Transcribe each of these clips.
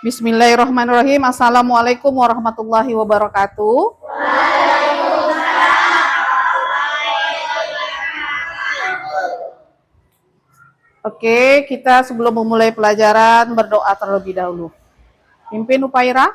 Bismillahirrahmanirrahim. Assalamualaikum warahmatullahi wabarakatuh. Oke, kita sebelum memulai pelajaran berdoa terlebih dahulu. Pimpin Upaira.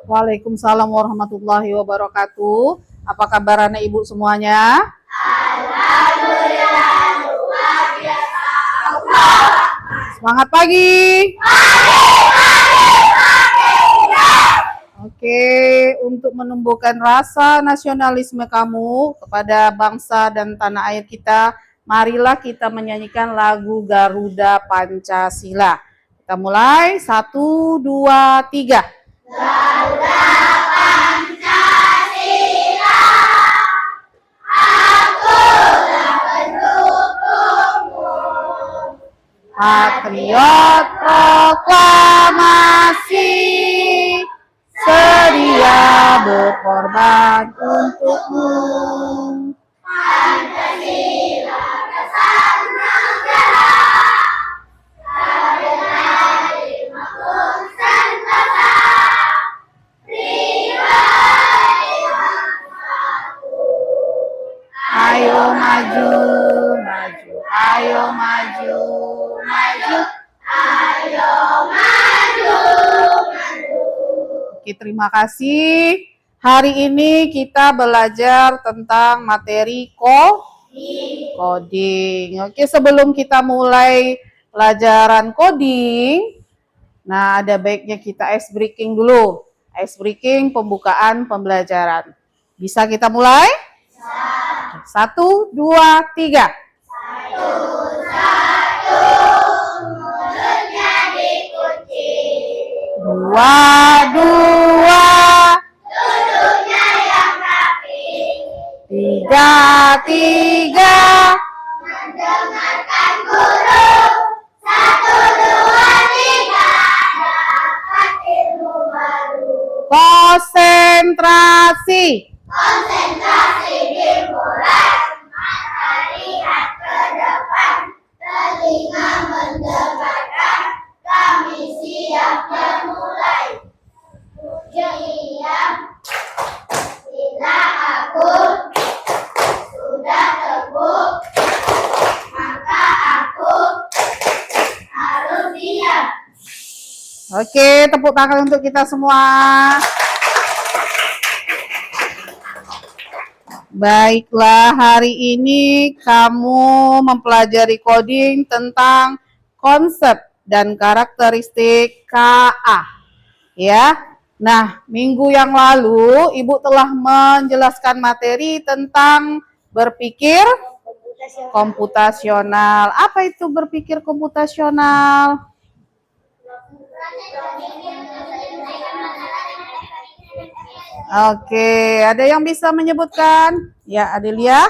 Waalaikumsalam warahmatullahi wabarakatuh. Apa kabar anak ibu semuanya? Alhamdulillah, luar biasa. Semangat pagi. Oke, untuk menumbuhkan rasa nasionalisme kamu kepada bangsa dan tanah air kita, marilah kita menyanyikan lagu Garuda Pancasila. Kita mulai, 1, 2, 3. Garuda Pancasila, akulah pendukungmu. Patriot proklamasi, sedia berkorban untukmu. Pancasila pesan negara, dari makhluk sentasa. Ayo maju, maju, ayo maju, maju, ayo maju, maju. Oke, terima kasih. Hari ini kita belajar tentang materi coding. Oke, sebelum kita mulai pelajaran coding, nah ada baiknya kita ice breaking dulu. Ice breaking pembukaan pembelajaran. Bisa kita mulai? 1, 2, 3. 1, 1, mulutnya dikunci. 2, 2, duduknya yang rapi. 3, 3, mendengarkan guru. 1, 2, 3, dapat ilmu baru. Konsentrasi. Konsentrasi dimulai, mata lihat ke depan, telinga mendengarkan, kami siap memulai. Diam, bila aku sudah teguh, maka aku harus diam. Oke, tepuk tangan untuk kita semua. Baiklah, hari ini kamu mempelajari coding tentang konsep dan karakteristik KA. Ya. Nah, minggu yang lalu Ibu telah menjelaskan materi tentang berpikir komputasional. Apa itu berpikir komputasional? Oke, ada yang bisa menyebutkan? Ya, Adelia.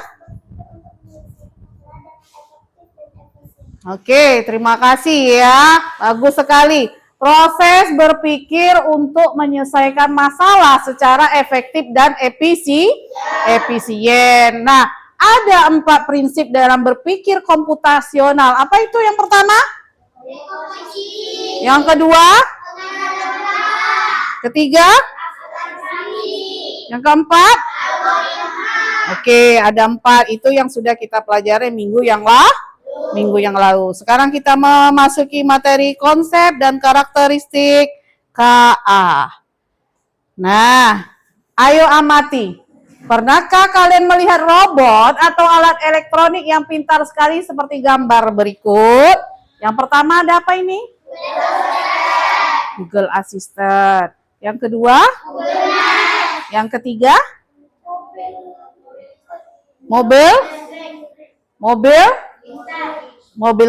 Oke, terima kasih ya. Bagus sekali. Proses berpikir untuk menyelesaikan masalah secara efektif dan efisien. Nah, ada 4 prinsip dalam berpikir komputasional. Apa itu yang pertama? Yang kedua? Ketiga? Yang keempat? Oke, ada 4. Itu yang sudah kita pelajari minggu yang lalu. Sekarang kita memasuki materi konsep dan karakteristik KA. Nah, ayo amati. Pernahkah kalian melihat robot atau alat elektronik yang pintar sekali seperti gambar berikut? Yang pertama ada apa ini? Google Assistant. Yang kedua? Yang ketiga? Mobil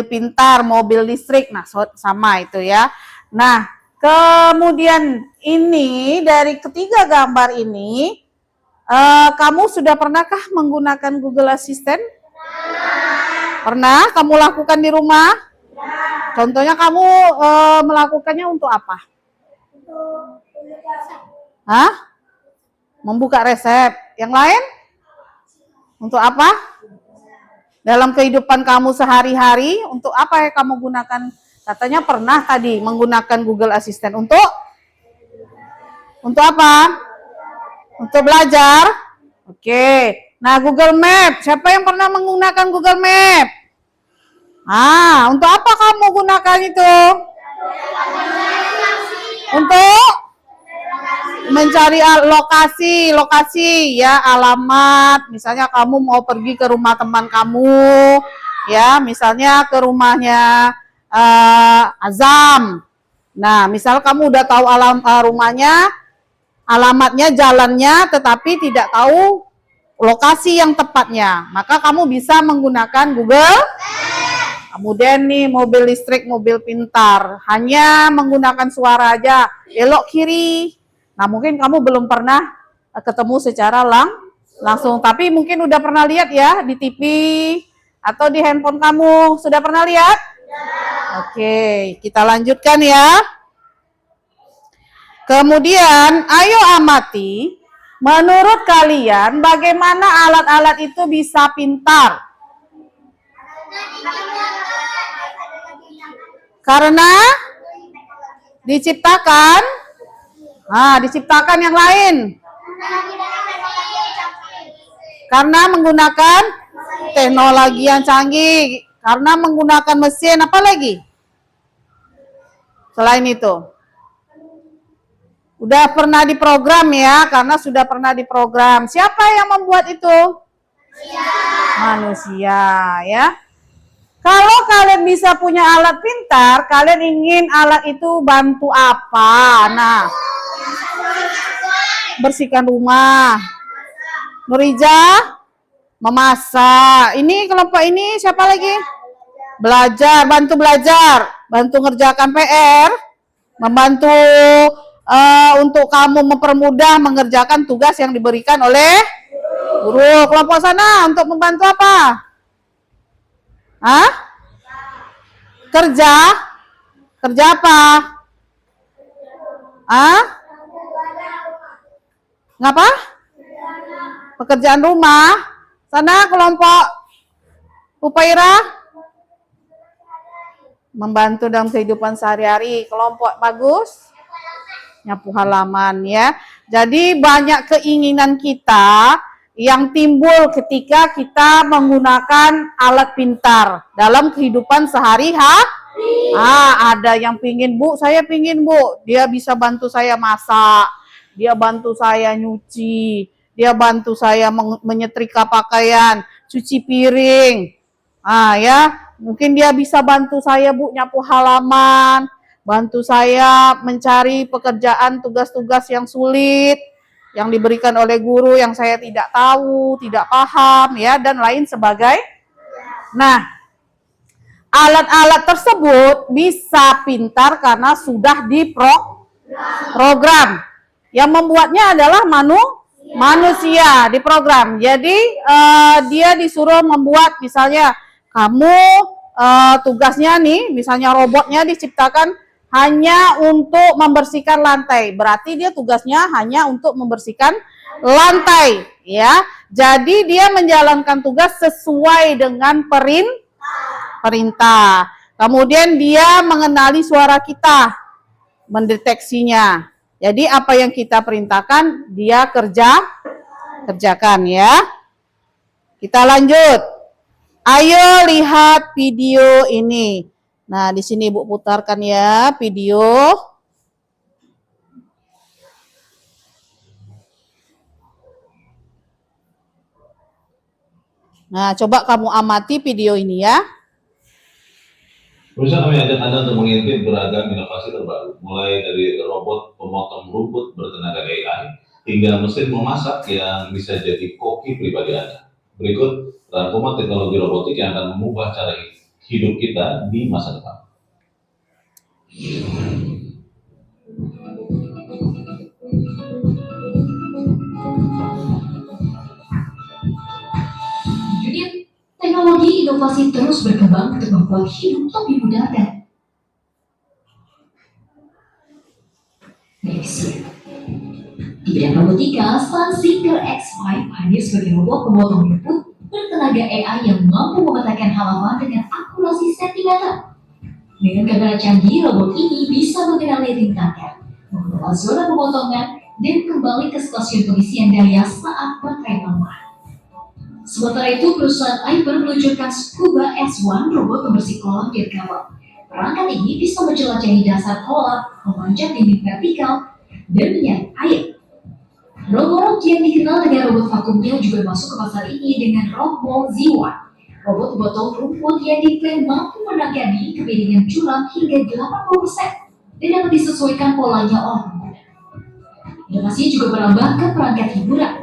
pintar, mobil listrik. Nah, sama itu ya. Nah, kemudian ini dari ketiga gambar ini, kamu sudah pernahkah menggunakan Google Assistant? Pernah? Kamu lakukan di rumah? Contohnya kamu melakukannya untuk apa? Hah? Membuka resep. Yang lain? Untuk apa? Dalam kehidupan kamu sehari-hari, untuk apa ya kamu gunakan? Katanya pernah tadi menggunakan Google Assistant untuk apa? Untuk belajar. Oke. Nah, Google Map. Siapa yang pernah menggunakan Google Map? Untuk apa kamu gunakan itu? Untuk mencari lokasi ya, alamat. Misalnya kamu mau pergi ke rumah teman kamu, ya, misalnya ke rumahnya Azam. Nah, misal kamu udah tahu rumahnya, alamatnya, jalannya, tetapi tidak tahu lokasi yang tepatnya, maka kamu bisa menggunakan Google. Kemudian nih mobil listrik, mobil pintar, hanya menggunakan suara aja, belok kiri. Nah, mungkin kamu belum pernah ketemu secara langsung, tapi mungkin udah pernah lihat ya di TV atau di handphone kamu. Sudah pernah lihat? Ya. Oke, kita lanjutkan ya. Kemudian, ayo amati, menurut kalian bagaimana alat-alat itu bisa pintar? Karena diciptakan, diciptakan yang lain. Karena menggunakan teknologi yang canggih, karena menggunakan mesin, apa lagi? Selain itu, udah pernah diprogram ya, karena sudah pernah diprogram. Siapa yang membuat itu? Manusia ya. Kalau kalian bisa punya alat pintar, kalian ingin alat itu bantu apa? Nah, bersihkan rumah. Nurija, memasak. Ini kelompok ini siapa lagi? Belajar, bantu ngerjakan PR, membantu untuk kamu mempermudah mengerjakan tugas yang diberikan oleh guru. Kelompok sana untuk membantu apa? Kerja apa? Ngapa? Pekerjaan rumah. Sana kelompok Upaira membantu dalam kehidupan sehari-hari. Kelompok bagus nyapu halaman ya. Jadi banyak keinginan kita yang timbul ketika kita menggunakan alat pintar dalam kehidupan sehari-hari. Ada yang pingin, Bu, saya pingin, Bu, dia bisa bantu saya masak, dia bantu saya nyuci, dia bantu saya menyetrika pakaian, cuci piring. Ya, mungkin dia bisa bantu saya, Bu, nyapu halaman, bantu saya mencari pekerjaan tugas-tugas yang sulit yang diberikan oleh guru yang saya tidak tahu, tidak paham ya, dan lain sebagainya. Nah, alat-alat tersebut bisa pintar karena sudah diprogram. Yang membuatnya adalah manusia diprogram. Jadi dia disuruh membuat, misalnya kamu tugasnya nih, misalnya robotnya diciptakan hanya untuk membersihkan lantai. Berarti dia tugasnya hanya untuk membersihkan lantai, ya. Jadi dia menjalankan tugas sesuai dengan perintah. Kemudian dia mengenali suara kita, mendeteksinya. Jadi apa yang kita perintahkan, dia kerjakan ya. Kita lanjut. Ayo lihat video ini. Nah, di sini Ibu putarkan ya video. Nah, coba kamu amati video ini ya. Pemirsa, kami ajak Anda untuk mengintip beragam inovasi terbaru, mulai dari robot pemotong rumput bertenaga AI, hingga mesin memasak yang bisa jadi koki pribadi Anda. Berikut rangkuman teknologi robotik yang akan mengubah cara hidup kita di masa depan. Dunia teknologi inovasi terus berkembang untuk membuat hidup lebih mudah dan fleksibel. Di bidang robotika, Sunseeker X5 hadir sebagai robot pemotong rumput bertenaga AI yang mampu memetakan halaman dengan akurasi sentimeter. Dengan kamera canggih, robot ini bisa mengenali rintangan, mengelola zona pemotongan, dan kembali ke stasiun pengisian daya saat baterai lemah. Sementara itu, perusahaan Iber meluncurkan Scuba S1, robot pembersih kolam dan kabel. Perangkat ini bisa menjelajahi dasar kolam, memanjat dinding vertikal, dan menyaring air. Robot yang dikenal dengan robot vakumnya juga masuk ke pasar ini dengan Rockball Z1, robot pemotong rumput yang diklaim mampu menangani kepiringan curam hingga 80% dan dapat disesuaikan polanya oleh pengguna. Inovasi juga merambah ke perangkat hiburan.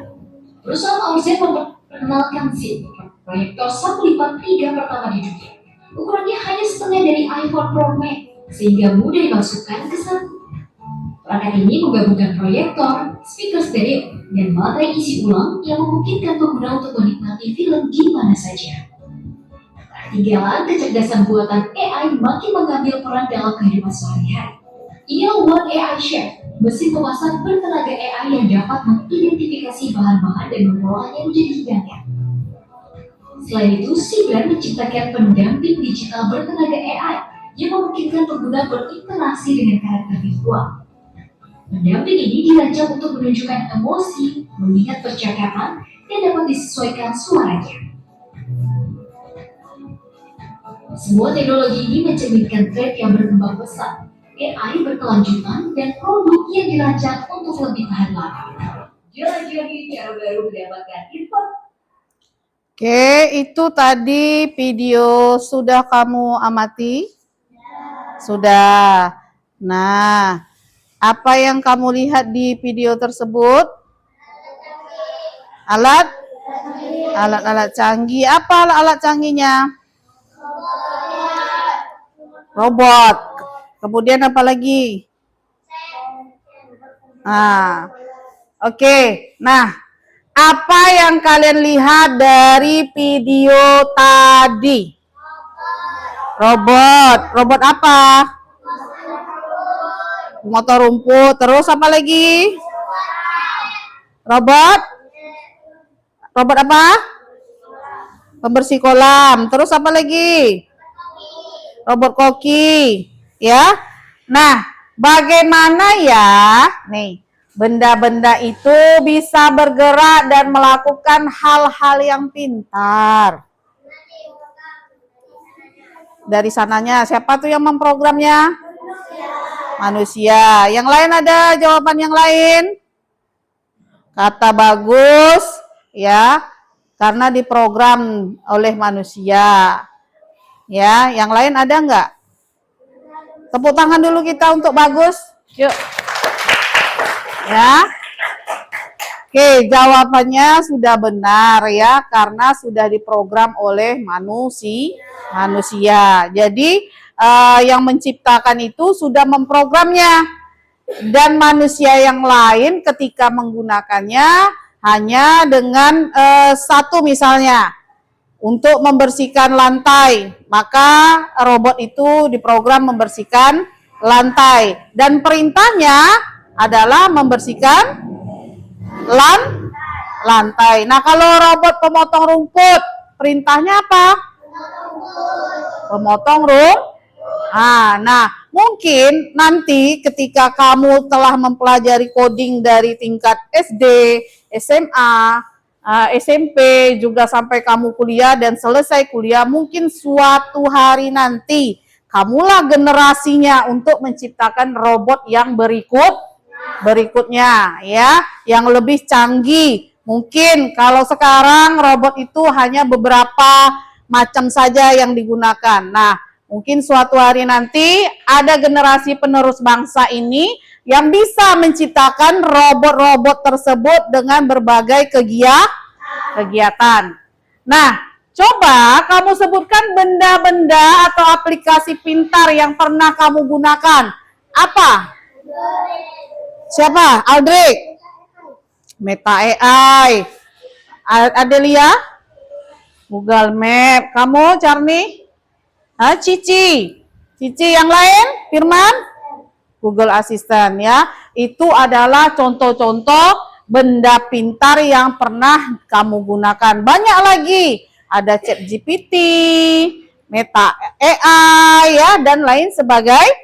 Perusahaan Orset memperkenalkan Zip, proyektor sapu lipat 3 pertama di dunia. Ukurannya hanya setengah dari iPhone Pro Max, sehingga mudah dimasukkan ke saku. Perangkat ini menggabungkan proyektor, speaker stereo, dan baterai isi ulang yang memungkinkan pengguna untuk menikmati film di mana saja. Tak ketinggalan, kecerdasan buatan AI makin mengambil peran dalam kehidupan sehari-hari. Inilah One AI Chef, mesin memasak bertenaga AI yang dapat mengidentifikasi bahan-bahan dan mengolahnya menjadi hidangan. Selain itu, Seagren menciptakan pendamping digital bertenaga AI yang memungkinkan pengguna berinteraksi dengan karakter virtual. Pendamping ini dirancang untuk menunjukkan emosi, mengingat percakapan, dan dapat disesuaikan suaranya. Semua teknologi ini mencerminkan tren yang berkembang pesat, AI berkelanjutan, dan produk yang dirancang untuk lebih tahan lama. Jelajahi cara baru mendapatkan informasi. Oke, itu tadi video sudah kamu amati? Sudah. Nah, apa yang kamu lihat di video tersebut? Alat-alat canggih. Apa alat-alat canggihnya? Robot. Kemudian apa lagi? Nah, oke. Nah, apa yang kalian lihat dari video tadi? Robot. Robot apa? Motor rumput. Terus apa lagi? Robot? Robot apa? Pembersih kolam. Terus apa lagi? Robot koki. Ya. Nah, bagaimana ya? Nih, benda-benda itu bisa bergerak dan melakukan hal-hal yang pintar. Dari sananya, siapa tuh yang memprogramnya? Manusia. Yang lain ada jawaban yang lain? Kata bagus, ya, karena diprogram oleh manusia. Ya, yang lain ada nggak? Tepuk tangan dulu kita untuk bagus. Yuk. Ya. Oke, jawabannya sudah benar ya, karena sudah diprogram oleh manusia. Jadi, yang menciptakan itu sudah memprogramnya. Dan manusia yang lain ketika menggunakannya hanya dengan satu misalnya untuk membersihkan lantai, maka robot itu diprogram membersihkan lantai dan perintahnya adalah membersihkan lantai. Nah, kalau robot pemotong rumput perintahnya apa? Pemotong rumput. Nah, mungkin nanti ketika kamu telah mempelajari coding dari tingkat SD, SMA, SMP, juga sampai kamu kuliah dan selesai kuliah, mungkin suatu hari nanti kamulah generasinya untuk menciptakan robot yang berikutnya ya, yang lebih canggih, Mungkin kalau sekarang robot itu hanya beberapa macam saja yang digunakan. Nah, mungkin suatu hari nanti ada generasi penerus bangsa ini yang bisa menciptakan robot-robot tersebut dengan berbagai kegiatan. Nah, coba kamu sebutkan benda-benda atau aplikasi pintar yang pernah kamu gunakan. Apa? Siapa? Aldrich. Meta AI. Adelia? Google Map. Kamu, Charni? Cici. Cici yang lain? Firman? Google Assistant ya. Itu adalah contoh-contoh benda pintar yang pernah kamu gunakan. Banyak lagi. Ada ChatGPT, Meta AI ya dan lain sebagainya.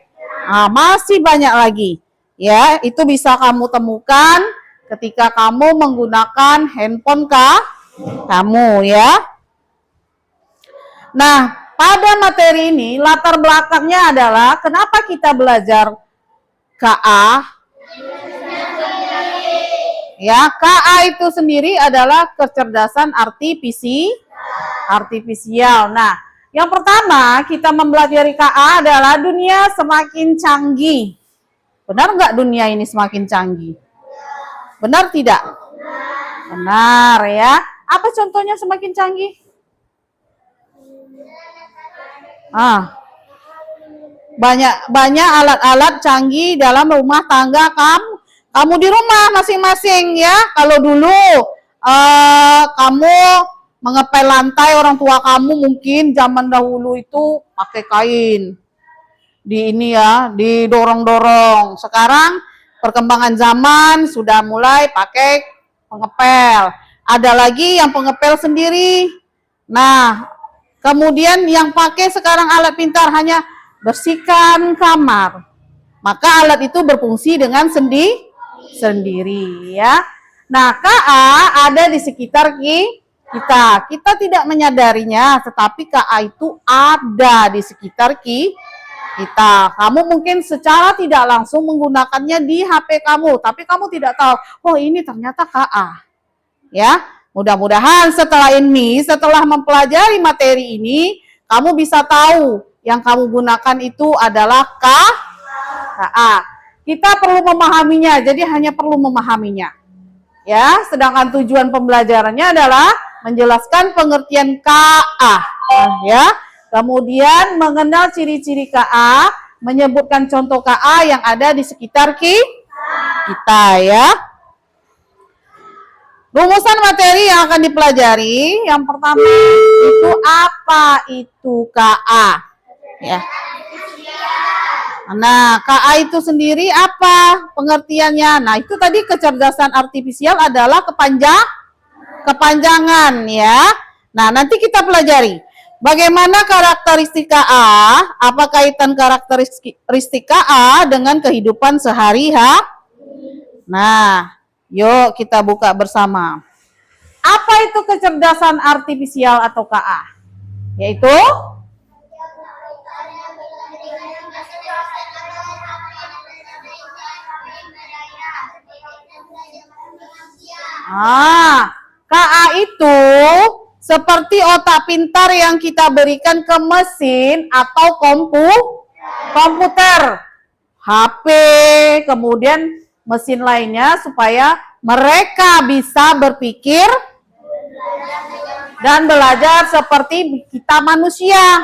Masih banyak lagi. Ya, itu bisa kamu temukan ketika kamu menggunakan handphone kamu ya. Nah, pada materi ini latar belakangnya adalah kenapa kita belajar KA. Ya, KA itu sendiri adalah kecerdasan artifisial. Nah, yang pertama kita mempelajari KA adalah dunia semakin canggih. Benar nggak dunia ini semakin canggih? Benar tidak? Benar ya. Apa contohnya semakin canggih? Banyak alat-alat canggih dalam rumah tangga kamu di rumah masing-masing ya. Kalau dulu kamu mengepel lantai, orang tua kamu mungkin zaman dahulu itu pakai kain didorong-dorong. Sekarang perkembangan zaman sudah mulai pakai pengepel. Ada lagi yang pengepel sendiri. Nah, kemudian yang pakai sekarang alat pintar hanya bersihkan kamar. Maka alat itu berfungsi dengan sendiri ya. Nah, KA ada di sekitar kita. Kita tidak menyadarinya, tetapi KA itu ada di sekitar kita. Kamu mungkin secara tidak langsung menggunakannya di HP kamu, tapi kamu tidak tahu, oh ini ternyata KA. Ya, mudah-mudahan setelah mempelajari materi ini, kamu bisa tahu yang kamu gunakan itu adalah KA. Kita perlu memahaminya, jadi hanya perlu memahaminya. Ya, sedangkan tujuan pembelajarannya adalah menjelaskan pengertian KA. Ya. Kemudian mengenal ciri-ciri KA, menyebutkan contoh KA yang ada di sekitar kita ya. Rumusan materi yang akan dipelajari, yang pertama itu apa itu KA? Ya. Nah, KA itu sendiri apa pengertiannya? Nah, itu tadi kecerdasan artifisial adalah kepanjangan ya. Nah, nanti kita pelajari. Bagaimana karakteristik KA? Apa kaitan karakteristik KA dengan kehidupan sehari-hari? Nah, yuk kita buka bersama. Apa itu kecerdasan artifisial atau KA? Yaitu KA itu seperti otak pintar yang kita berikan ke mesin atau komputer, HP, kemudian mesin lainnya supaya mereka bisa berpikir dan belajar seperti kita manusia.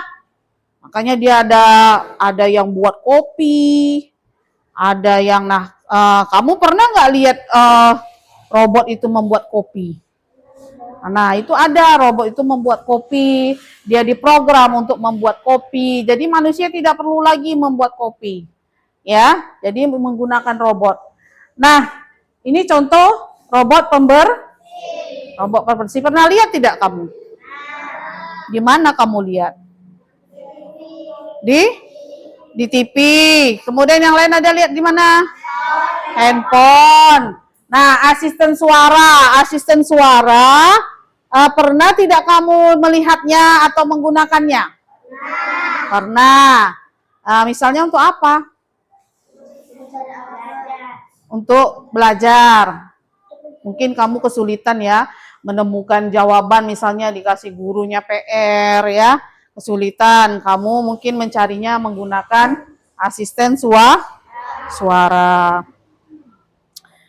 Makanya dia ada yang buat kopi, ada yang kamu pernah nggak lihat robot itu membuat kopi? Nah, itu ada robot itu membuat kopi, dia diprogram untuk membuat kopi. Jadi manusia tidak perlu lagi membuat kopi. Ya, jadi menggunakan robot. Nah, ini contoh robot pembersih. Pernah lihat tidak kamu? Di mana kamu lihat? Di TV. Kemudian yang lain ada lihat di mana? Handphone. Nah, asisten suara, pernah tidak kamu melihatnya atau menggunakannya? Pernah. Misalnya untuk apa? Untuk belajar. Mungkin kamu kesulitan ya menemukan jawaban, misalnya dikasih gurunya PR ya, kesulitan. Kamu mungkin mencarinya menggunakan asisten suara.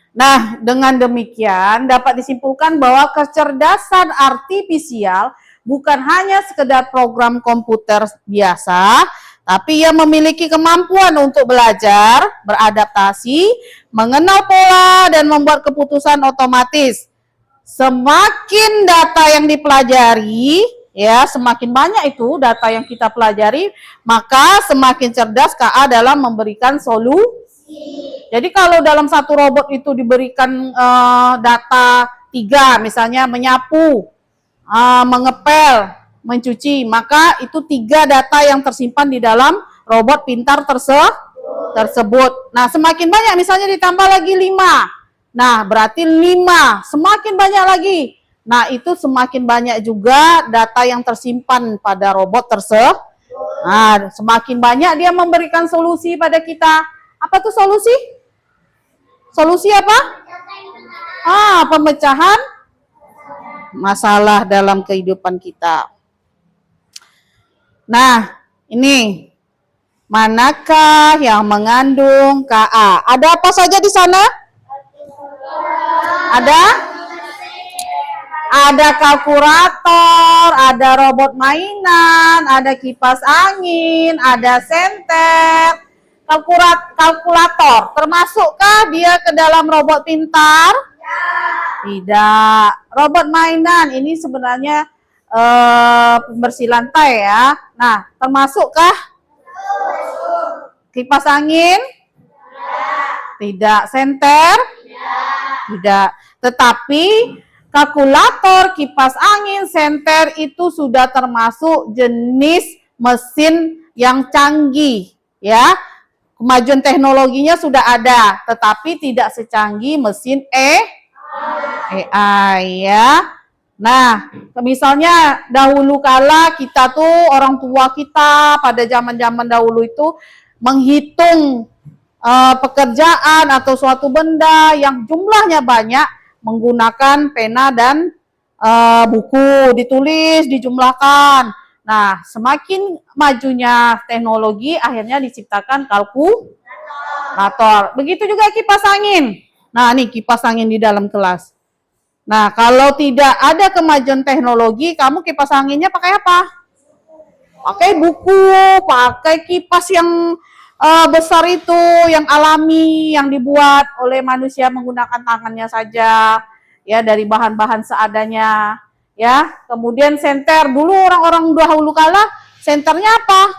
Nah, dengan demikian dapat disimpulkan bahwa kecerdasan artifisial bukan hanya sekedar program komputer biasa, tapi ia memiliki kemampuan untuk belajar, beradaptasi, mengenal pola, dan membuat keputusan otomatis. Semakin data yang dipelajari, ya, semakin banyak itu data yang kita pelajari, maka semakin cerdas KA dalam memberikan solusi. Jadi kalau dalam satu robot itu diberikan data 3, misalnya menyapu, mengepel, mencuci, maka itu 3 data yang tersimpan di dalam robot pintar tersebut. Nah, semakin banyak, misalnya ditambah lagi 5. Nah, berarti 5, semakin banyak lagi. Nah, itu semakin banyak juga data yang tersimpan pada robot tersebut. Nah, semakin banyak dia memberikan solusi pada kita. Apa tuh solusi? Solusi apa? Pemecahan masalah dalam kehidupan kita. Nah, ini manakah yang mengandung KA? Ada apa saja di sana? Ada kalkulator, ada robot mainan, ada kipas angin, ada senter. Kalkulator, termasukkah dia ke dalam robot pintar? Tidak. Robot mainan ini sebenarnya pembersih lantai ya. Nah, termasukkah? Kipas angin? Tidak. Senter? Tidak. Tetapi kalkulator, kipas angin, senter itu sudah termasuk jenis mesin yang canggih ya. Kemajuan teknologinya sudah ada, tetapi tidak secanggih mesin AI ya. Nah, misalnya dahulu kala kita tuh, orang tua kita pada zaman-zaman dahulu itu menghitung pekerjaan atau suatu benda yang jumlahnya banyak menggunakan pena dan buku, ditulis, dijumlahkan. Nah, semakin majunya teknologi, akhirnya diciptakan kalkulator. Begitu juga kipas angin. Nah, nih kipas angin di dalam kelas. Nah, kalau tidak ada kemajuan teknologi, kamu kipas anginnya pakai apa? Pakai buku, pakai kipas yang besar itu, yang alami, yang dibuat oleh manusia menggunakan tangannya saja, ya, dari bahan-bahan seadanya. Ya, kemudian senter, dulu orang-orang dahulu kala senternya apa?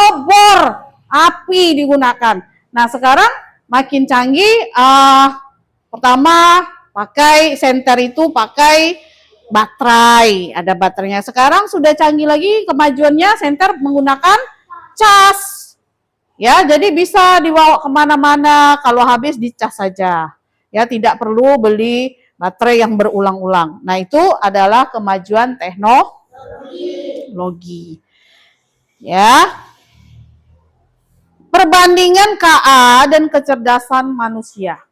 Obor, api digunakan. Nah, sekarang makin canggih, pertama pakai senter itu pakai baterai, ada baterainya. Sekarang sudah canggih lagi kemajuannya, senter menggunakan cas. Ya, jadi bisa dibawa kemana-mana, kalau habis dicas saja. Ya, tidak perlu beli baterai yang berulang-ulang. Nah, itu adalah kemajuan teknologi. Ya. Perbandingan KA dan kecerdasan manusia.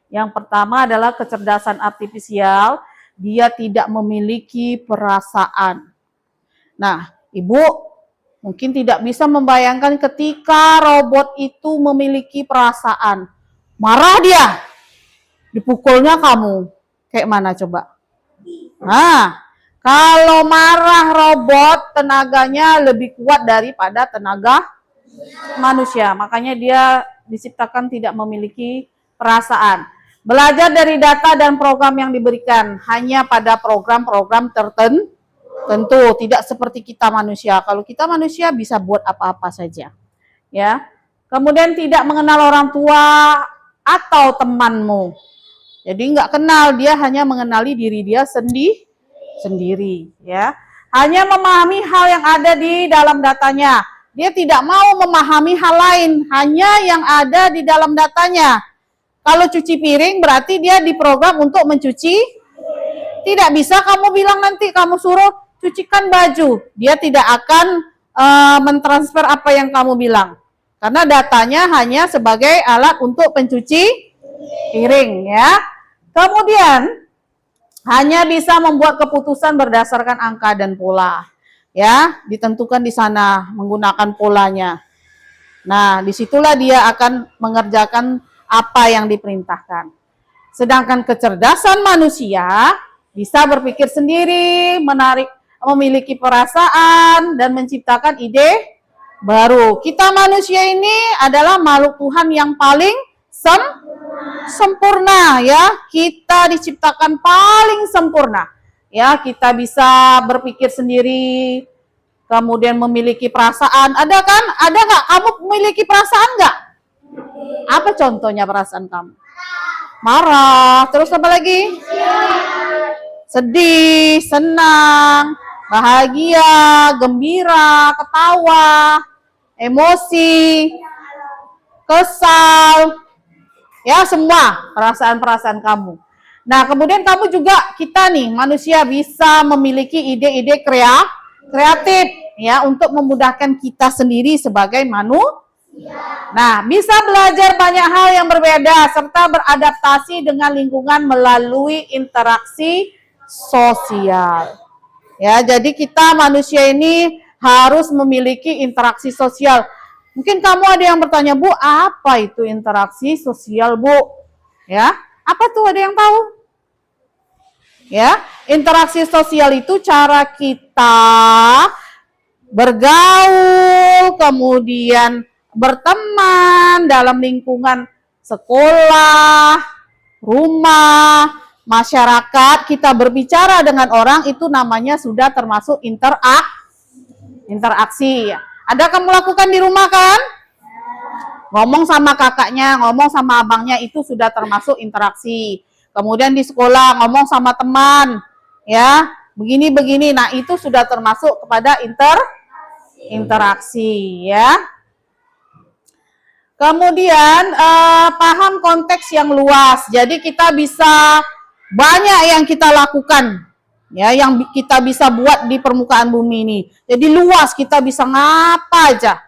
Yang pertama adalah kecerdasan artifisial, dia tidak memiliki perasaan. Nah, Ibu mungkin tidak bisa membayangkan ketika robot itu memiliki perasaan. Marah dia, dipukulnya kamu. Kayak mana coba? Nah, kalau marah robot, tenaganya lebih kuat daripada tenaga manusia. Makanya dia diciptakan tidak memiliki perasaan. Belajar dari data dan program yang diberikan hanya pada program-program tertentu, tidak seperti kita manusia. Kalau kita manusia bisa buat apa-apa saja. Ya. Kemudian tidak mengenal orang tua atau temanmu. Jadi nggak kenal, dia hanya mengenali diri dia sendiri, ya. Hanya memahami hal yang ada di dalam datanya. Dia tidak mau memahami hal lain, hanya yang ada di dalam datanya. Kalau cuci piring berarti dia diprogram untuk mencuci. Tidak bisa kamu bilang nanti kamu suruh cucikan baju. Dia tidak akan mentransfer apa yang kamu bilang. Karena datanya hanya sebagai alat untuk pencuci piring, ya. Kemudian hanya bisa membuat keputusan berdasarkan angka dan pola. Ya, ditentukan di sana menggunakan polanya. Nah, disitulah dia akan mengerjakan apa yang diperintahkan. Sedangkan kecerdasan manusia bisa berpikir sendiri, memiliki perasaan, dan menciptakan ide baru. Kita manusia ini adalah makhluk Tuhan yang paling sempurna, ya. Kita diciptakan paling sempurna. Ya, kita bisa berpikir sendiri, kemudian memiliki perasaan. Ada kan? Ada nggak? Kamu memiliki perasaan nggak? Apa contohnya perasaan kamu? Marah, terus apa lagi? Sedih, senang, bahagia, gembira, ketawa, emosi, kesal, ya semua perasaan-perasaan kamu. Nah, kemudian kamu juga, kita nih manusia bisa memiliki ide-ide kreatif ya untuk memudahkan kita sendiri sebagai manusia. Nah, bisa belajar banyak hal yang berbeda serta beradaptasi dengan lingkungan melalui interaksi sosial. Ya, jadi kita manusia ini harus memiliki interaksi sosial. Mungkin kamu ada yang bertanya, Bu, apa itu interaksi sosial, Bu? Ya, apa tuh, ada yang tahu? Ya, interaksi sosial itu cara kita bergaul, kemudian berteman dalam lingkungan sekolah, rumah, masyarakat. Kita berbicara dengan orang itu namanya sudah termasuk interaksi. Ada kamu lakukan di rumah kan? Ngomong sama kakaknya, ngomong sama abangnya, itu sudah termasuk interaksi. Kemudian di sekolah ngomong sama teman, ya begini-begini. Nah, itu sudah termasuk kepada interaksi, ya. Kemudian paham konteks yang luas. Jadi kita bisa banyak yang kita lakukan, ya, yang kita bisa buat di permukaan bumi ini. Jadi luas, kita bisa ngapa aja,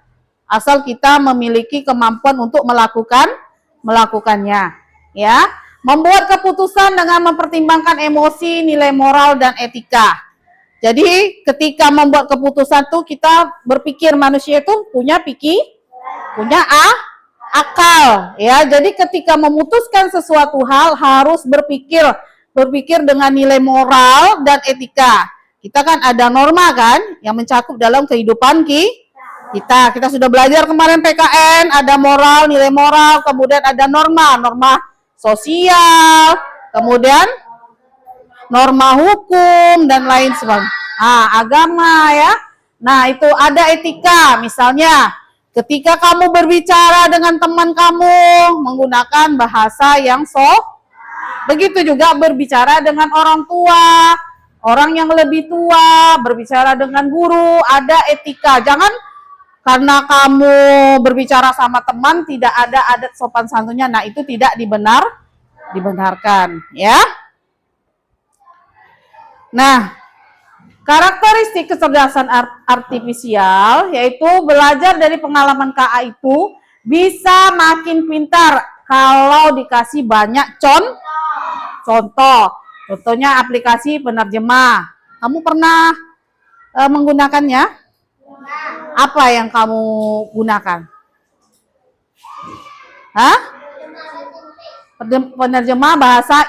asal kita memiliki kemampuan untuk melakukannya, ya. Membuat keputusan dengan mempertimbangkan emosi, nilai moral dan etika. Jadi ketika membuat keputusan tuh kita berpikir, manusia itu punya akal, ya. Jadi ketika memutuskan sesuatu hal harus berpikir dengan nilai moral dan etika. Kita kan ada norma kan yang mencakup dalam kehidupan kita. Kita sudah belajar kemarin PKN, ada moral, nilai moral, kemudian ada norma sosial, kemudian norma hukum dan lain sebagainya. Agama, ya. Nah, itu ada etika, misalnya ketika kamu berbicara dengan teman kamu menggunakan bahasa yang begitu juga berbicara dengan orang tua, orang yang lebih tua, berbicara dengan guru, ada etika. Jangan karena kamu berbicara sama teman tidak ada adat sopan santunnya. Nah, itu tidak dibenarkan, ya. Nah, karakteristik kecerdasan artifisial yaitu belajar dari pengalaman KA itu bisa makin pintar kalau dikasih banyak contoh. Contohnya aplikasi penerjemah. Kamu pernah menggunakannya? Apa yang kamu gunakan? Penerjemah bahasa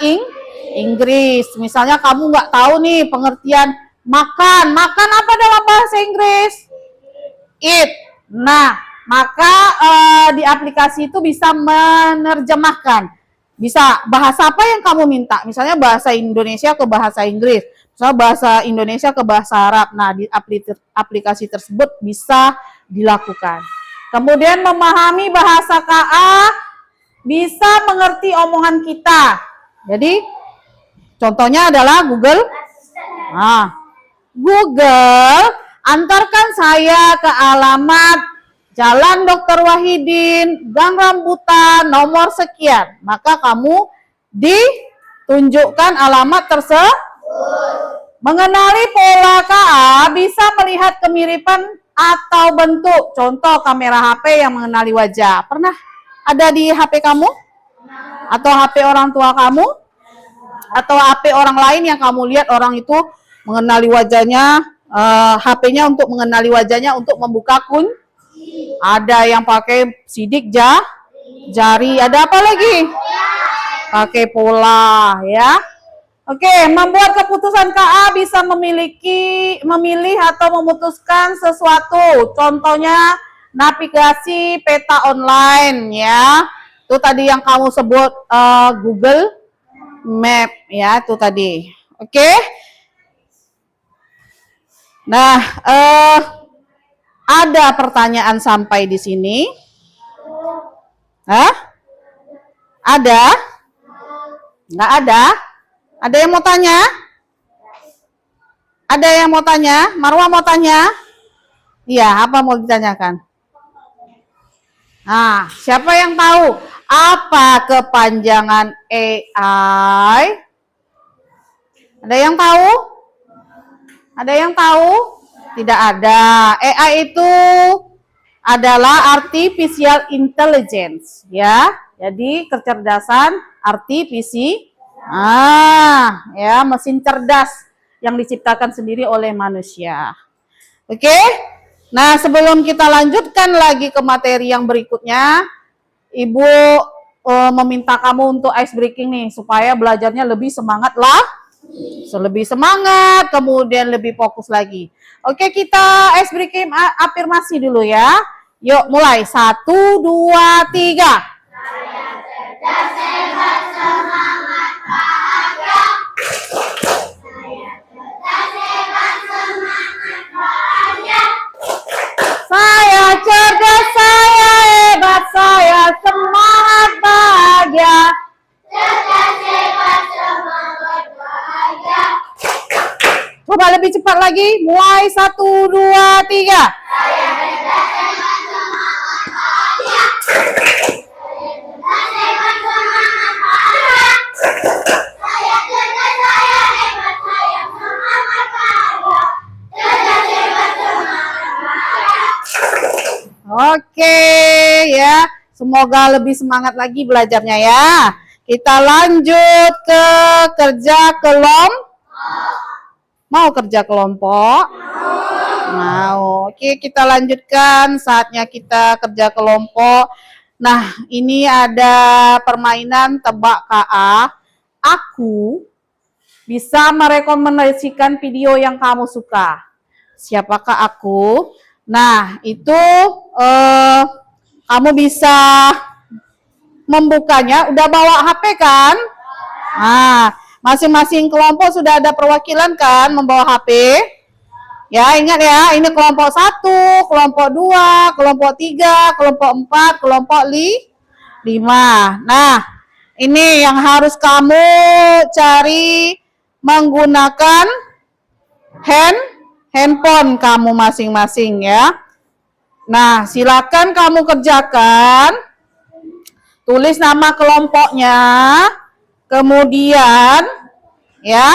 Inggris. Misalnya kamu nggak tahu nih pengertian makan apa dalam bahasa Inggris? Eat. Nah, maka di aplikasi itu bisa menerjemahkan. Bisa bahasa apa yang kamu minta? Misalnya bahasa Indonesia ke bahasa Inggris, misalnya bahasa Indonesia ke bahasa Arab. Nah, di aplikasi tersebut bisa dilakukan. Kemudian memahami bahasa KA, bisa mengerti omongan kita. Jadi contohnya adalah Google. Google, antarkan saya ke alamat Jalan Dr. Wahidin, Gang Rambutan, nomor sekian. Maka kamu ditunjukkan alamat tersebut. Mengenali pola KA, bisa melihat kemiripan atau bentuk. Contoh kamera HP yang mengenali wajah. Pernah ada di HP kamu? Atau HP orang tua kamu? atau HP orang lain yang kamu lihat orang itu mengenali wajahnya, HP-nya untuk mengenali wajahnya untuk membuka ada yang pakai sidik jari, ada apa lagi? Pakai pola ya. Oke, membuat keputusan KA bisa memilih atau memutuskan sesuatu. Contohnya navigasi peta online ya. Itu tadi yang kamu sebut Google Map ya, itu tadi. Oke. Nah, ada pertanyaan sampai di sini? Hah? Ada? Nggak ada? Ada yang mau tanya? Ada yang mau tanya? Marwah mau tanya? Iya, apa mau ditanyakan? Nah, siapa yang tahu apa kepanjangan AI? Ada yang tahu? Ada yang tahu? Tidak ada. AI itu adalah artificial intelligence, ya. Jadi kecerdasan artifisial. Ya, mesin cerdas yang diciptakan sendiri oleh manusia. Oke? Nah, sebelum kita lanjutkan lagi ke materi yang berikutnya, Ibu meminta kamu untuk ice breaking nih, supaya belajarnya lebih semangat lah. Lebih semangat, kemudian lebih fokus lagi. Oke, kita ice breaking afirmasi dulu ya. Yuk, mulai. 1, 2, 3. Cerdas, hebat, semangat, bahagia. Saya cerdas, saya hebat, saya semangat, bahagia. Cerdas, hebat, semangat, bahagia. Coba lebih cepat lagi. Mulai 1, 2, 3. Saya cerdas, hebat, semangat, bahagia. Saya cerdas, hebat, semangat, bahagia. Saya cerdas, saya hebat, saya semangat, bahagia. Cerdas, hebat, semangat, bahagia. Oke ya, semoga lebih semangat lagi belajarnya ya. Kita lanjut ke kerja kelompok. Mau kerja kelompok? Mau. Oke, kita lanjutkan. Saatnya kita kerja kelompok. Nah, ini ada permainan tebak KA. Aku bisa merekomendasikan video yang kamu suka. Siapakah aku? Nah, itu kamu bisa membukanya. Udah bawa HP kan? Nah, masing-masing kelompok sudah ada perwakilan kan membawa HP? Ya, ingat ya, ini kelompok 1, kelompok 2, kelompok 3, kelompok 4, kelompok 5. Nah, ini yang harus kamu cari menggunakan handphone kamu masing-masing ya. Nah, silakan kamu kerjakan. Tulis nama kelompoknya. Kemudian ya,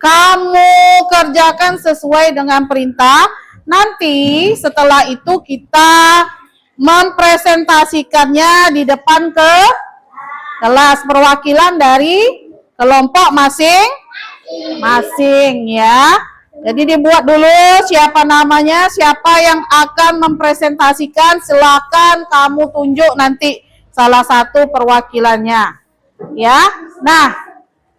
kamu kerjakan sesuai dengan perintah. Nanti setelah itu kita mempresentasikannya di depan ke kelas perwakilan dari kelompok masing-masing ya. Jadi dibuat dulu siapa namanya, siapa yang akan mempresentasikan, silakan kamu tunjuk nanti salah satu perwakilannya. Ya. Nah,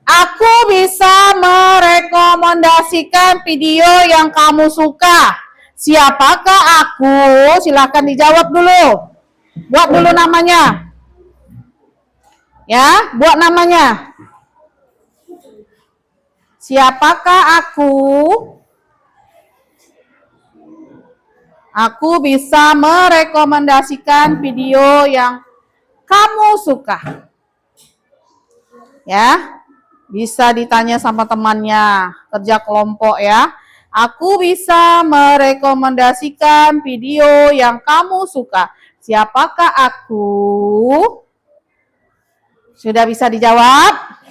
aku bisa merekomendasikan video yang kamu suka. Siapakah aku? Silakan dijawab dulu. Buat dulu namanya. Ya, buat namanya. Siapakah aku? Aku bisa merekomendasikan video yang kamu suka. Ya, bisa ditanya sama temannya, kerja kelompok ya. Aku bisa merekomendasikan video yang kamu suka. Siapakah aku? Sudah bisa dijawab?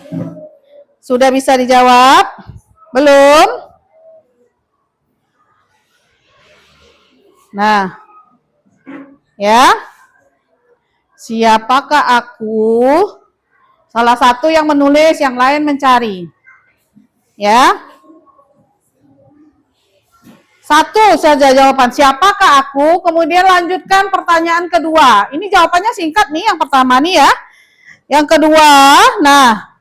Sudah bisa dijawab? Belum? Nah, ya. Siapakah aku? Salah satu yang menulis, yang lain mencari. Ya. Satu saja jawaban, siapakah aku? Kemudian lanjutkan pertanyaan kedua. Ini jawabannya singkat nih, yang pertama nih ya. Yang kedua, nah,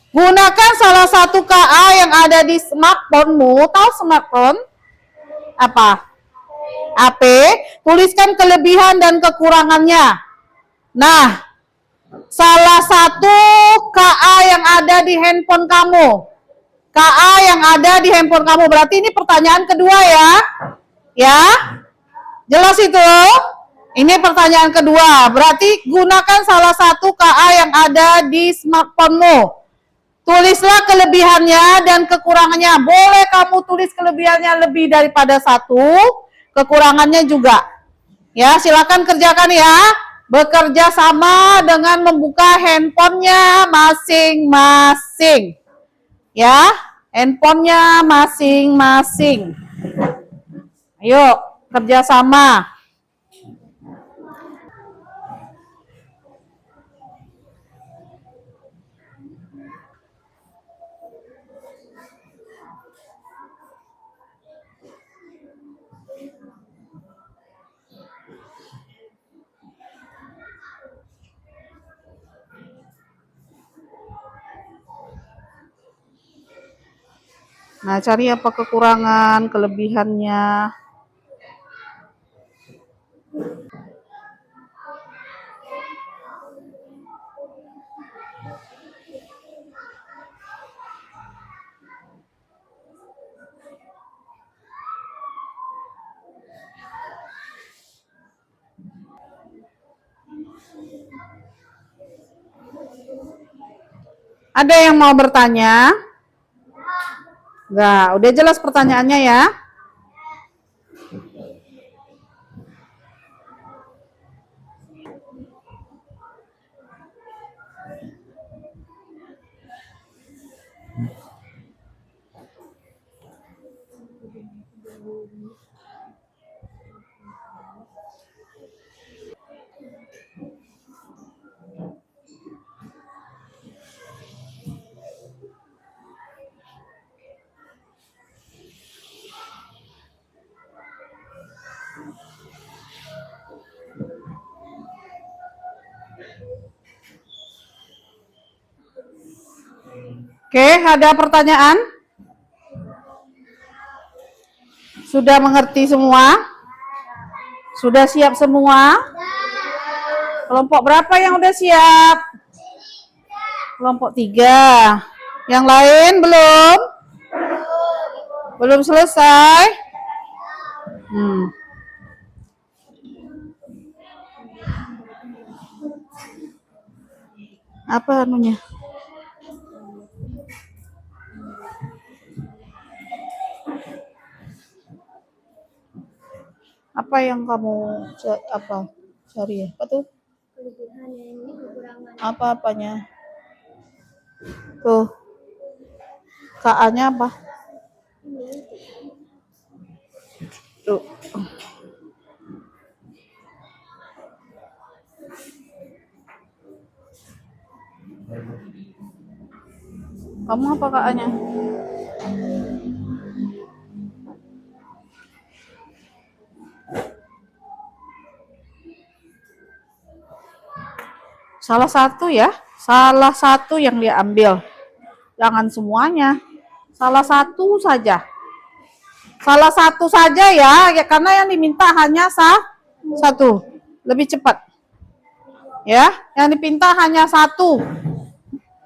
gunakan salah satu KA yang ada di smartphone-mu. Tahu smartphone? Apa? HP. Tuliskan kelebihan dan kekurangannya. Nah, salah satu KA yang ada di handphone kamu. KA yang ada di handphone kamu. Berarti ini pertanyaan kedua ya. Ya. Jelas itu? Ini pertanyaan kedua. Berarti gunakan salah satu KA yang ada di smartphone-mu. Tulislah kelebihannya dan kekurangannya. Boleh kamu tulis kelebihannya lebih daripada satu, kekurangannya juga. Ya, silakan kerjakan ya. Bekerja sama dengan membuka handphonenya masing-masing. Ya, handphonenya masing-masing. Ayo, kerjasama. Nah, cari apa kekurangan, kelebihannya. Ada yang mau bertanya? Enggak, udah jelas pertanyaannya ya. Oke, ada pertanyaan? Sudah mengerti semua? Sudah siap semua? Kelompok berapa yang udah siap? Kelompok 3. Yang lain belum? Belum selesai? Apa anunya? Apa yang kamu cari ya? Apa tuh? Kelebihannya ini, kekurangan. Apa-apanya? Tuh. KA-nya apa? Tuh. Kamu apa KA-nya? Salah satu ya, salah satu yang dia ambil. Jangan semuanya. Salah satu saja. Salah satu saja ya, karena yang diminta hanya satu. Lebih cepat. Ya, yang dipinta hanya satu.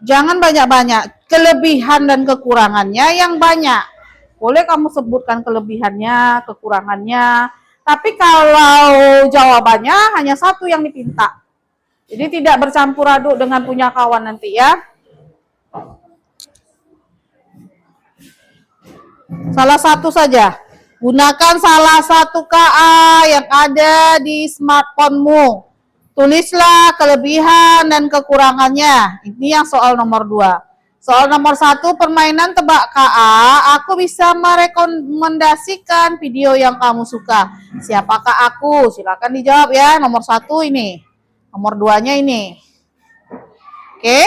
Jangan banyak-banyak. Kelebihan dan kekurangannya yang banyak. Boleh kamu sebutkan kelebihannya, kekurangannya. Tapi kalau jawabannya hanya satu yang dipinta. Jadi tidak bercampur aduk dengan punya kawan nanti ya. Salah satu saja. Gunakan salah satu KA yang ada di smartphone-mu. Tulislah kelebihan dan kekurangannya. Ini yang soal nomor 2. Soal nomor 1, permainan tebak KA. Aku bisa merekomendasikan video yang kamu suka. Siapakah aku? Silakan dijawab ya. Nomor 1 ini. Nomor 2-nya ini. Oke?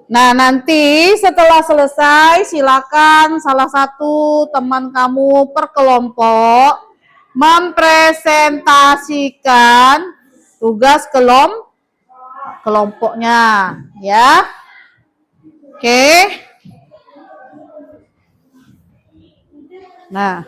Nah, nanti setelah selesai silakan salah satu teman kamu per kelompok mempresentasikan tugas kelompoknya, ya. Oke. Nah,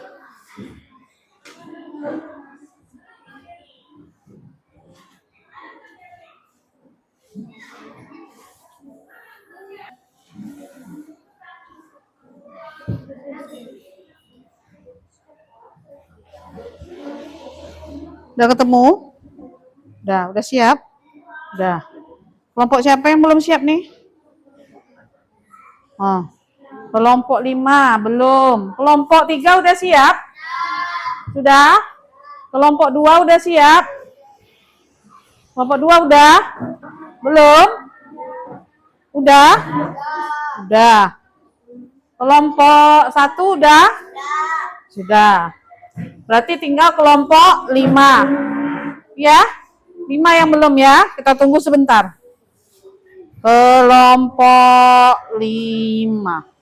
udah ketemu? Udah siap? Udah. Kelompok siapa yang belum siap nih? Oh. Kelompok 5 belum. Kelompok 3 udah siap? Sudah? Kelompok 2 udah siap? Kelompok 2 udah? Belum? Udah? Udah. Kelompok 1 udah? Sudah. Berarti tinggal kelompok 5. Ya? 5 yang belum ya? Kita tunggu sebentar. Kelompok 5.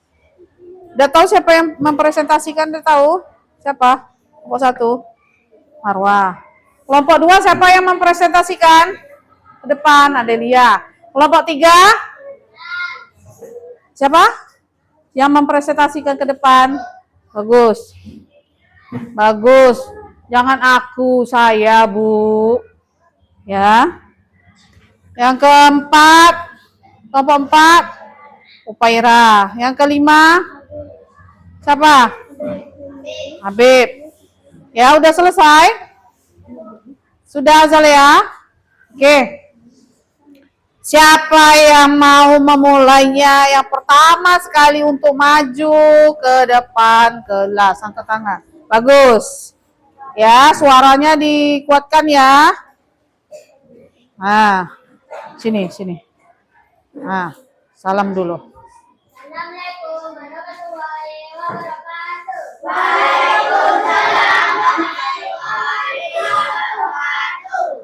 Udah tahu siapa yang mempresentasikan? Udah tahu? Siapa? Kelompok 1. Marwah. Kelompok 2 siapa yang mempresentasikan? Ke depan, Adelia. Kelompok 3? Siapa? Yang mempresentasikan ke depan? Bagus. Bagus. Jangan aku, saya, Bu. Ya. Yang keempat, kelompok 4, Upaira. Yang kelima, siapa? Habib. Ya, udah selesai? Sudah, Azalea? Oke. Siapa yang mau memulainya? Yang pertama sekali untuk maju ke depan kelas. Angkat tangan. Bagus. Ya, suaranya dikuatkan ya. Nah, sini. Nah, salam dulu. Assalamualaikum warahmatullahi wabarakatuh. Waalaikumsalam warahmatullahi wabarakatuh.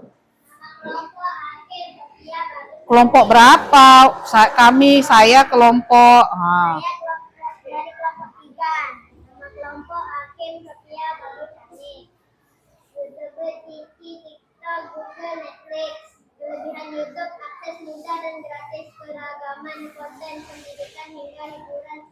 Kelompok berapa? Saya kelompok. Nah. Dari kelompok 3. Nama kelompok Hakim Sophia Bagus Sani. YouTube, TV, TikTok, Google, Netflix. Kelebihan YouTube, akses mudah dan gratis, keragaman konten pendidikan hingga hiburan,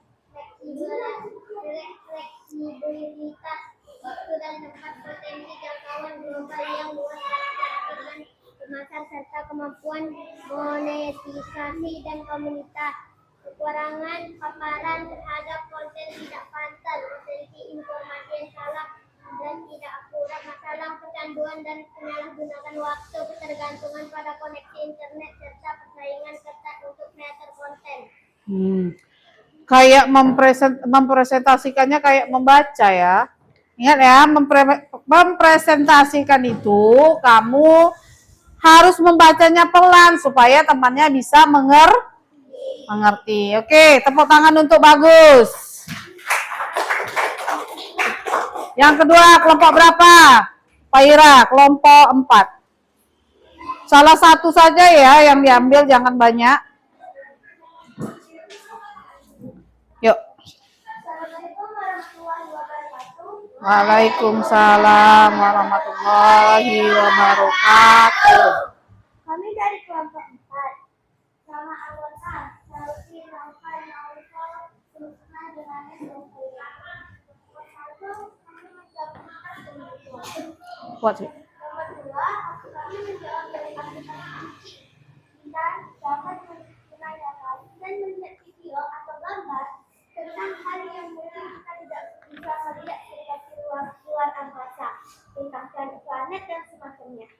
fleksibilitas waktu dan tempat, potensi jangkauan global yang luas dalam pengaturan kemasan serta kemampuan monetisasi dan komunitas. Kekurangan paparan terhadap konten tidak pantas, memiliki informasi yang salah dan tidak akurat, masalah kecanduan dan penyalahgunaan waktu, ketergantungan pada koneksi internet, serta persaingan ketat untuk kreator konten. Kayak mempresentasikannya kayak membaca ya. Ingat ya, mempresentasikan itu kamu harus membacanya pelan supaya temannya bisa mengerti. Oke, tepuk tangan untuk Bagus. Yang kedua, kelompok berapa? Paira, kelompok 4. Salah satu saja ya yang diambil, jangan banyak. Yuk. Assalamualaikum warahmatullahi wabarakatuh. Waalaikumsalam warahmatullahi wabarakatuh. Kami dari kelompok 4. Sama anggota Saudi Raufan Maulifah berusaha dengan kelompok 1. Kami menggabungkan kebutuhan. Kuat sih. Nomor 2, kami menjawab dari aplikasi dan dapat menanyakan dan melihat video atau gambar tentang hal yang mungkin kita tidak bisa melihat seperti luar angkasa, tentang planet dan semacamnya.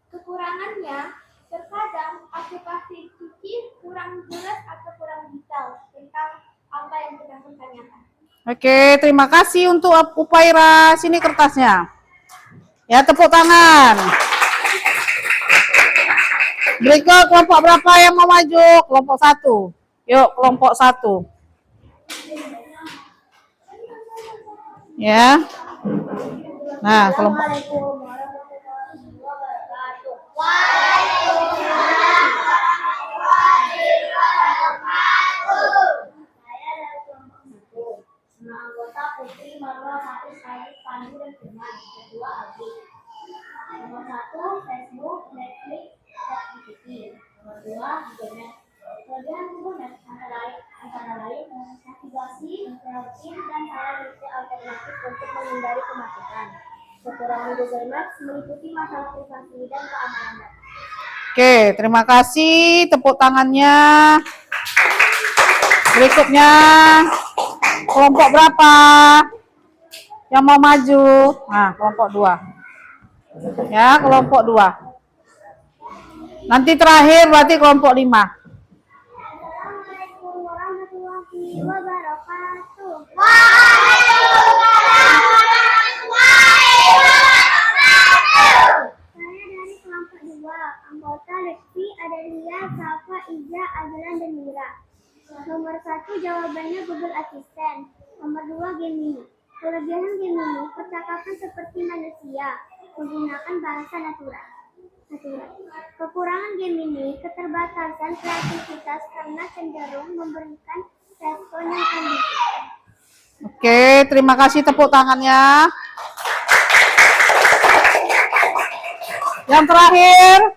Kekurangannya, terkadang aplikasi Cici kurang jelas atau kurang detail tentang apa yang kita tanyakan. Oke, terima kasih untuk Upaira. Sini kertasnya. Ya, tepuk tangan. Berikut kelompok berapa yang mau maju? Kelompok 1. Yuk, kelompok 1. Ya. Nah, kelompok. Assalamualaikum warahmatullahi wabarakatuh. Saya dari kelompok 1. Nama anggota Putri, Marwa, Haris, Haris, Pandu, dan Firman. Kedua, Abi. Nomor 1, Facebook, Netflix, ChatGPT. Nomor 2, Google. Kemudian Google antara lain navigasi, networking, dan cara alternatif untuk menghindari kemacetan. Kekurangan Google Maps meliputi masalah privasi dan keamanan data. Oke, terima kasih. Tepuk tangannya. Berikutnya, kelompok berapa yang mau maju? Nah, kelompok 2. Ya, kelompok 2. Nanti terakhir berarti kelompok 5. Assalamualaikum warahmatullahi wabarakatuh. Saya dari kelompok 2, anggota Lutfi, Adelia, Safa, Iza, Azlan, dan Mira. Nomor 1 jawabannya Google Assistant. Nomor 2 Gemini. Kelebihan Gemini, percakapan seperti manusia, menggunakan bahasa natural. Kekurangan Gemini, keterbatasan kreativitas karena cenderung memberikan respon yang ambisius. Oke, terima kasih, tepuk tangannya. Yang terakhir,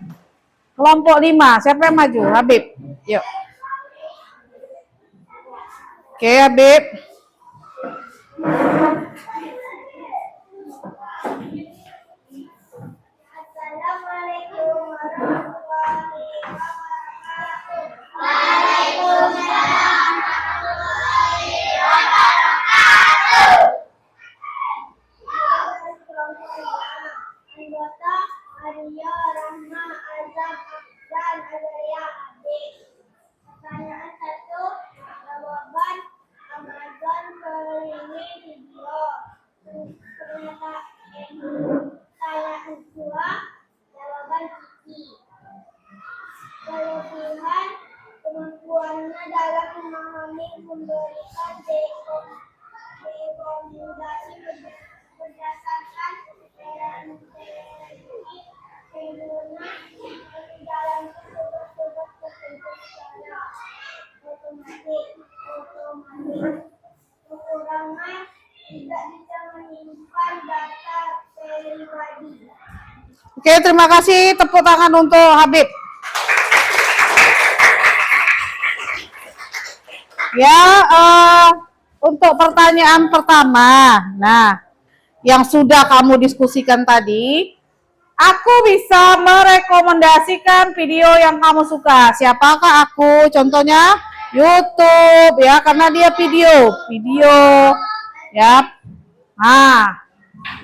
kelompok 5. Siapa yang maju? Habib. Yuk. Oke, Habib. Assalamualaikum warahmatullahi wabarakatuh. Waalaikumsalam warahmatullahi wabarakatuh. Anggota Arya, Rahma, Azam, dan Azaria, Adik. Pertanyaan 1, jawaban Amazon ini video. Pertanyaan 2, jawaban Kiki. Kelebihan kemampuannya dalam memahami, memberikan rekomendasi berdasarkan teknik pengguna, menjalankan tugas-tugas tertentu secara otomatis. Kekurangan tidak bisa menyimpan data pribadi. Oke, terima kasih. Tepuk tangan untuk Habib. Ya, untuk pertanyaan pertama. Nah, yang sudah kamu diskusikan tadi, aku bisa merekomendasikan video yang kamu suka. Siapakah aku? Contohnya YouTube, ya, karena dia video, ya. Nah,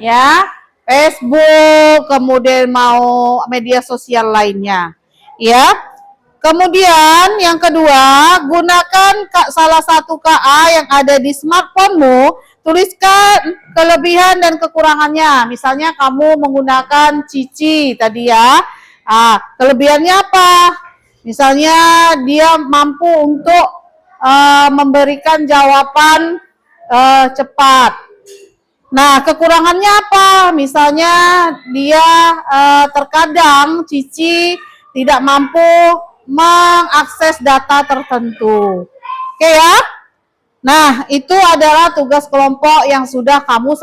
ya, Facebook, kemudian mau media sosial lainnya, ya. Kemudian yang kedua, gunakan salah satu KA yang ada di smartphone-mu, tuliskan kelebihan dan kekurangannya. Misalnya kamu menggunakan Cici tadi ya. Kelebihannya apa? Misalnya dia mampu untuk memberikan jawaban cepat. Nah, kekurangannya apa? Misalnya dia terkadang Cici tidak mampu mengakses data tertentu. Oke ya? Nah, itu adalah tugas kelompok yang sudah kamu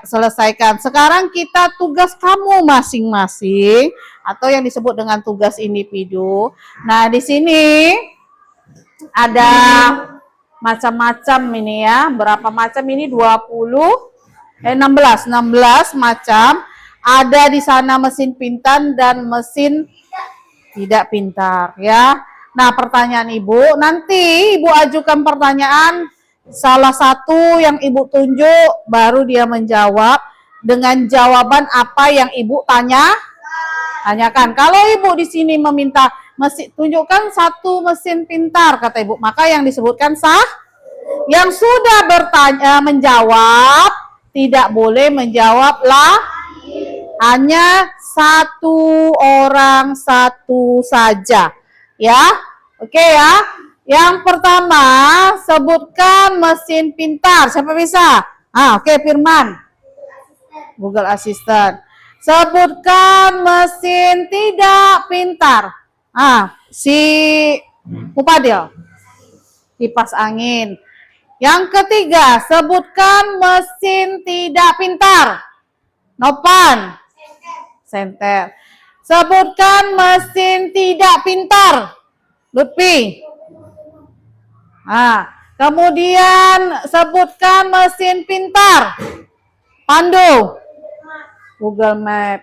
selesaikan. Sekarang kita tugas kamu masing-masing atau yang disebut dengan tugas individu. Nah, di sini ada macam-macam ini ya. Berapa macam ini? 16 macam. Ada di sana mesin pintar dan mesin tidak pintar ya. Nah, pertanyaan Ibu, nanti Ibu ajukan pertanyaan, salah satu yang Ibu tunjuk, baru dia menjawab dengan jawaban apa yang Ibu tanyakan. Kalau Ibu di sini meminta tunjukkan satu mesin pintar, kata Ibu, maka yang disebutkan sah. Yang sudah menjawab tidak boleh menjawab lah. Hanya satu orang, satu saja. Ya, oke ya. Yang pertama, sebutkan mesin pintar. Siapa bisa? Oke, Firman. Google Assistant. Sebutkan mesin tidak pintar. Si Mupadil. Kipas angin. Yang ketiga, sebutkan mesin tidak pintar. Nopan. Senter. Sebutkan mesin tidak pintar. Lutfi. Kemudian sebutkan mesin pintar. Pandu. Google Map.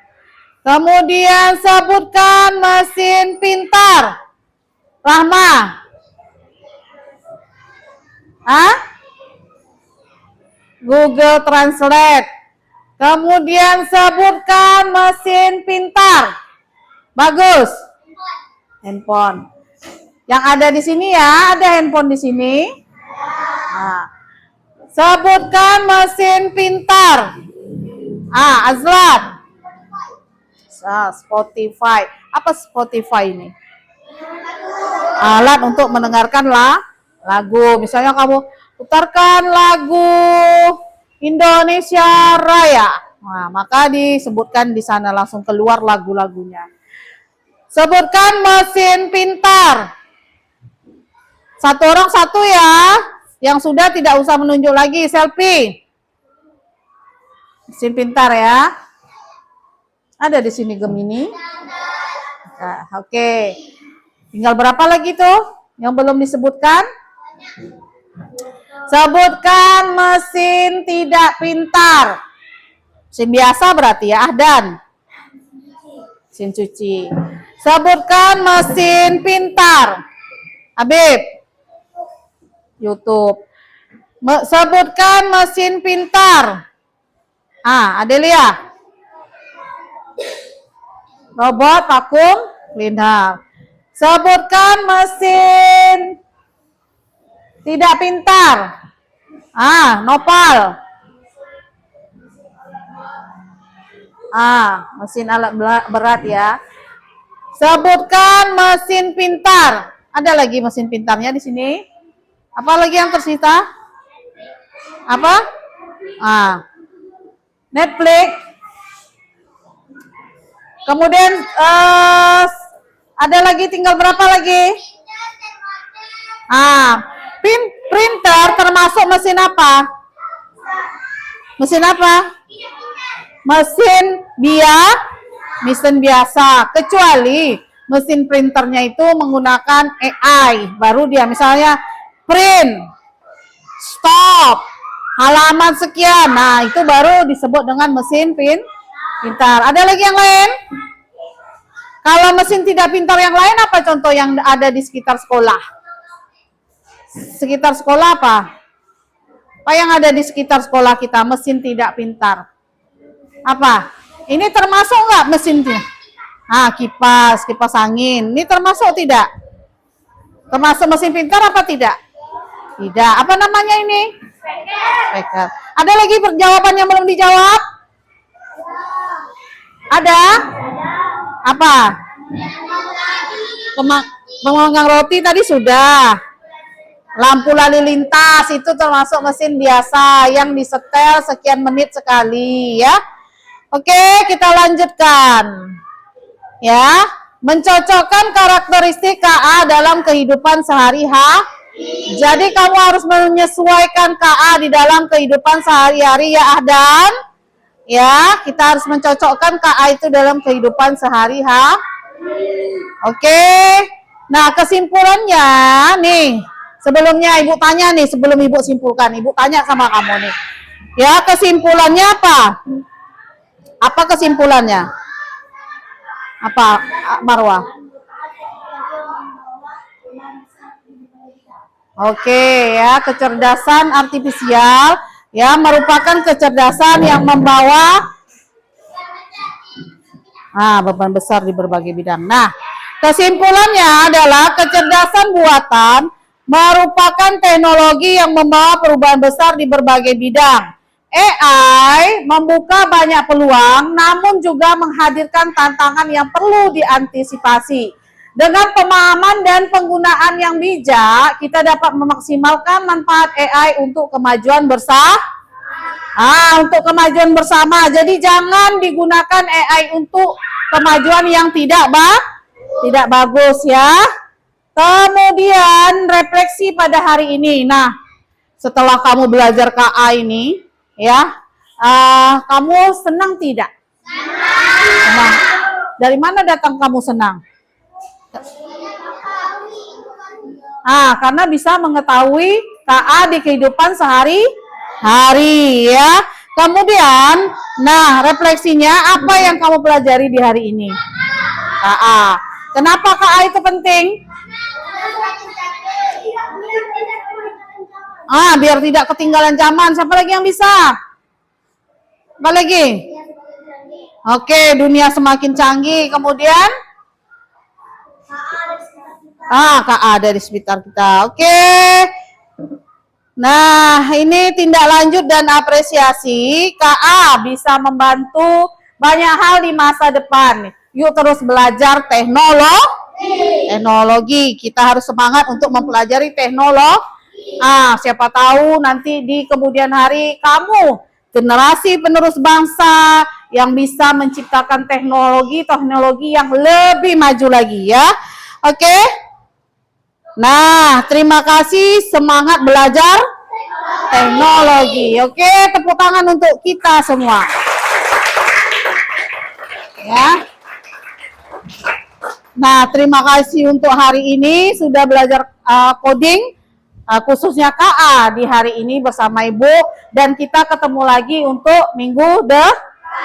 Kemudian sebutkan mesin pintar. Rahma. Google Translate. Kemudian sebutkan mesin pintar. Bagus. Handphone. Yang ada di sini ya, ada handphone di sini. Sebutkan mesin pintar. Azlan. Spotify. Apa Spotify ini? Alat untuk mendengarkan lagu. Misalnya kamu putarkan lagu Indonesia Raya. Maka disebutkan di sana langsung keluar lagu-lagunya. Sebutkan mesin pintar. Satu orang satu ya. Yang sudah tidak usah menunjuk lagi. Selfie. Mesin pintar ya. Ada di sini Gemini. Oke. Tinggal berapa lagi tuh yang belum disebutkan? Sebutkan mesin tidak pintar. Mesin biasa berarti ya, Ahdan. Mesin cuci. Sebutkan mesin pintar. Habib. YouTube. Sebutkan mesin pintar. Adelia. Robot, vakum, cleaner. Sebutkan mesin tidak pintar. Nopal. Mesin alat berat ya. Sebutkan mesin pintar. Ada lagi mesin pintarnya di sini? Apa lagi yang tersisa? Apa? Netflix. Kemudian ada lagi, tinggal berapa lagi? Printer termasuk mesin apa? Mesin apa? Mesin biasa. Kecuali mesin printernya itu menggunakan AI. Baru dia misalnya print, stop, halaman sekian. Itu baru disebut dengan mesin pintar. Ada lagi yang lain? Kalau mesin tidak pintar yang lain apa contoh yang ada di sekitar sekolah? Sekitar sekolah apa? Apa yang ada di sekitar sekolah kita? Mesin tidak pintar. Apa? Ini termasuk nggak mesinnya? Kipas angin. Ini termasuk tidak? Termasuk mesin pintar apa tidak? Tidak. Apa namanya ini? Speaker. Ada lagi jawaban yang belum dijawab? Ada? Apa? Pemanggang roti tadi sudah. Lampu lalu lintas itu termasuk mesin biasa yang disetel sekian menit sekali ya. Oke, kita lanjutkan. Ya, mencocokkan karakteristik KA dalam kehidupan sehari-hari. Jadi kamu harus menyesuaikan KA di dalam kehidupan sehari-hari ya Ahdan. Ya, kita harus mencocokkan KA itu dalam kehidupan sehari-hari. Oke. Nah, kesimpulannya nih. Sebelumnya Ibu tanya nih, sebelum Ibu simpulkan. Ibu tanya sama kamu nih. Ya, kesimpulannya apa? Apa kesimpulannya? Apa, Marwah? Oke, ya, kecerdasan artifisial ya merupakan kecerdasan yang membawa beban besar di berbagai bidang. Nah, kesimpulannya adalah kecerdasan buatan merupakan teknologi yang membawa perubahan besar di berbagai bidang. AI membuka banyak peluang, namun juga menghadirkan tantangan yang perlu diantisipasi. Dengan pemahaman dan penggunaan yang bijak, kita dapat memaksimalkan manfaat AI untuk kemajuan bersama. Untuk kemajuan bersama. Jadi jangan digunakan AI untuk kemajuan yang tidak bagus ya. Kemudian refleksi pada hari ini. Nah, setelah kamu belajar KA ini, ya, kamu senang tidak? Senang. Dari mana datang kamu senang? Karena bisa mengetahui KA di kehidupan sehari-hari ya. Kemudian, nah refleksinya apa yang kamu pelajari di hari ini? KA. Kenapa KA itu penting? Biar tidak ketinggalan zaman. Siapa lagi yang bisa? Apa lagi? Oke, dunia semakin canggih. Kemudian? KA dari sekitar kita. Oke. Nah, ini tindak lanjut dan apresiasi. KA bisa membantu banyak hal di masa depan. Yuk terus belajar teknologi. Kita harus semangat untuk mempelajari teknologi. Siapa tahu nanti di kemudian hari kamu generasi penerus bangsa yang bisa menciptakan teknologi yang lebih maju lagi ya. Oke. Nah, terima kasih, semangat belajar teknologi. Oke, tepuk tangan untuk kita semua. Ya. Nah, terima kasih untuk hari ini sudah belajar coding, khususnya KA di hari ini bersama Ibu. Dan kita ketemu lagi untuk minggu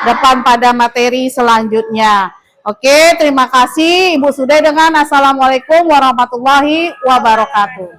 depan pada materi selanjutnya. Oke, terima kasih Ibu Sudai dengan Assalamualaikum warahmatullahi wabarakatuh.